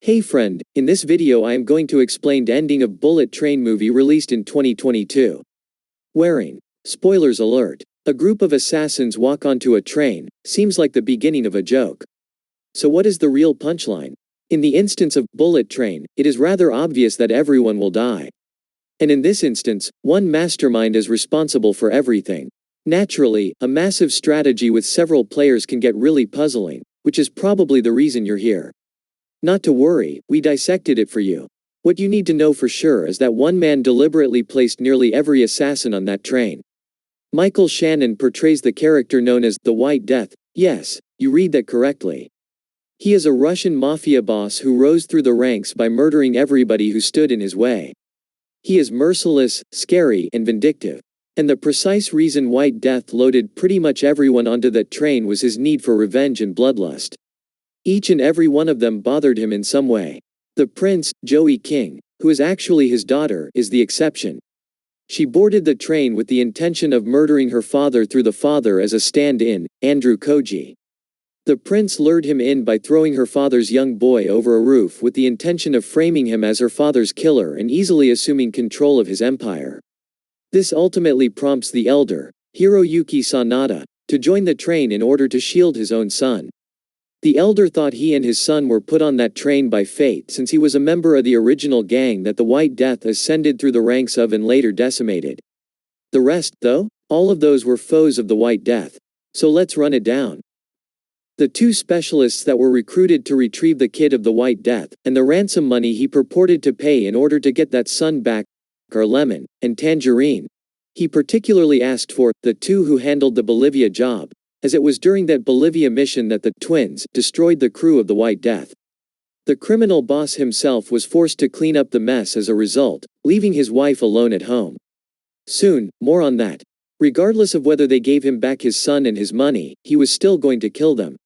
Hey friend, in this video I am going to explain the ending of Bullet Train movie released in 2022. Wearing. Spoilers alert. A group of assassins walk onto a train, seems like the beginning of a joke. So what is the real punchline? In the instance of Bullet Train, it is rather obvious that everyone will die. And in this instance, one mastermind is responsible for everything. Naturally, a massive strategy with several players can get really puzzling, which is probably the reason you're here. Not to worry, we dissected it for you. What you need to know for sure is that one man deliberately placed nearly every assassin on that train. Michael Shannon portrays the character known as the White Death. Yes, you read that correctly. He is a Russian mafia boss who rose through the ranks by murdering everybody who stood in his way. He is merciless, scary, and vindictive. And the precise reason White Death loaded pretty much everyone onto that train was his need for revenge and bloodlust. Each and every one of them bothered him in some way. The prince, Joey King, who is actually his daughter, is the exception. She boarded the train with the intention of murdering her father through the father as a stand-in, Andrew Koji. The prince lured him in by throwing her father's young boy over a roof with the intention of framing him as her father's killer and easily assuming control of his empire. This ultimately prompts the elder, Hiroyuki Sanada, to join the train in order to shield his own son. The elder thought he and his son were put on that train by fate since he was a member of the original gang that the White Death ascended through the ranks of and later decimated. The rest, though? All of those were foes of the White Death. So let's run it down. The two specialists that were recruited to retrieve the kid of the White Death, and the ransom money he purported to pay in order to get that son back, are Lemon and Tangerine. He particularly asked for the two who handled the Bolivia job, as it was during that Bolivia mission that the twins destroyed the crew of the White Death. The criminal boss himself was forced to clean up the mess as a result, leaving his wife alone at home. Soon, more on that. Regardless of whether they gave him back his son and his money, he was still going to kill them.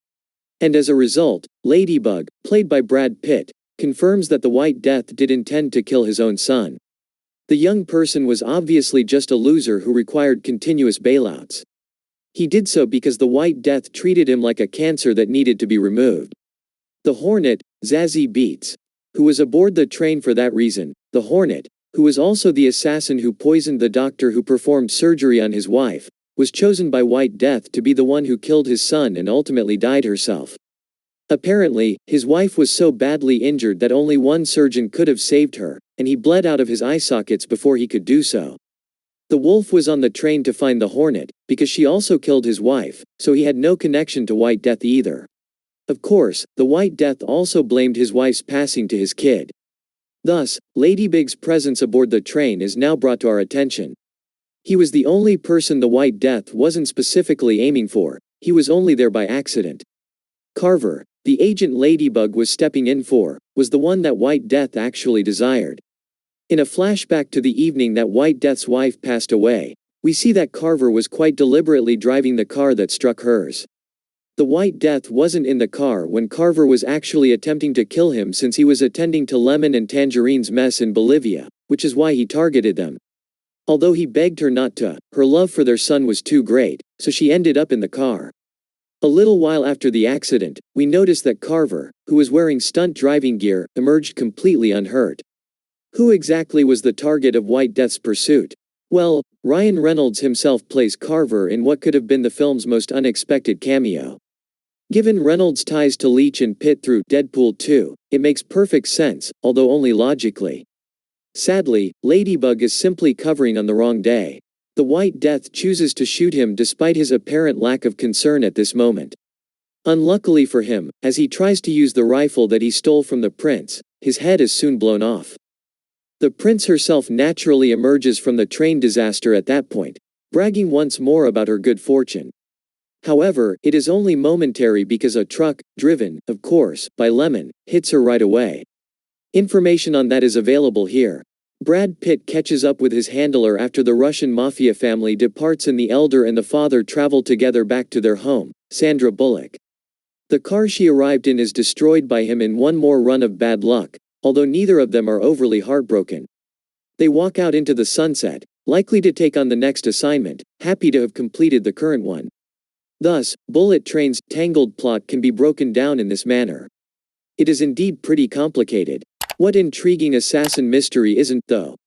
And as a result, Ladybug, played by Brad Pitt, confirms that the White Death did intend to kill his own son. The young person was obviously just a loser who required continuous bailouts. He did so because the White Death treated him like a cancer that needed to be removed. The Hornet, Zazie Beetz, who was aboard the train for that reason, the Hornet, who was also the assassin who poisoned the doctor who performed surgery on his wife, was chosen by White Death to be the one who killed his son and ultimately died herself. Apparently, his wife was so badly injured that only one surgeon could have saved her, and he bled out of his eye sockets before he could do so. The wolf was on the train to find the Hornet, because she also killed his wife, so he had no connection to White Death either. Of course, the White Death also blamed his wife's passing to his kid. Thus, Ladybug's presence aboard the train is now brought to our attention. He was the only person the White Death wasn't specifically aiming for, he was only there by accident. Carver, the agent Ladybug was stepping in for, was the one that White Death actually desired. In a flashback to the evening that White Death's wife passed away, we see that Carver was quite deliberately driving the car that struck hers. The White Death wasn't in the car when Carver was actually attempting to kill him since he was attending to Lemon and Tangerine's mess in Bolivia, which is why he targeted them. Although he begged her not to, her love for their son was too great, so she ended up in the car. A little while after the accident, we noticed that Carver, who was wearing stunt driving gear, emerged completely unhurt. Who exactly was the target of White Death's pursuit? Well, Ryan Reynolds himself plays Carver in what could have been the film's most unexpected cameo. Given Reynolds' ties to Leach and Pitt through Deadpool 2, it makes perfect sense, although only logically. Sadly, Ladybug is simply covering on the wrong day. The White Death chooses to shoot him despite his apparent lack of concern at this moment. Unluckily for him, as he tries to use the rifle that he stole from the prince, his head is soon blown off. The prince herself naturally emerges from the train disaster at that point, bragging once more about her good fortune. However, it is only momentary because a truck, driven, of course, by Lemon, hits her right away. Information on that is available here. Brad Pitt catches up with his handler after the Russian mafia family departs and the elder and the father travel together back to their home, Sandra Bullock. The car she arrived in is destroyed by him in one more run of bad luck, although neither of them are overly heartbroken. They walk out into the sunset, likely to take on the next assignment, happy to have completed the current one. Thus, Bullet Train's tangled plot can be broken down in this manner. It is indeed pretty complicated. What intriguing assassin mystery isn't, though?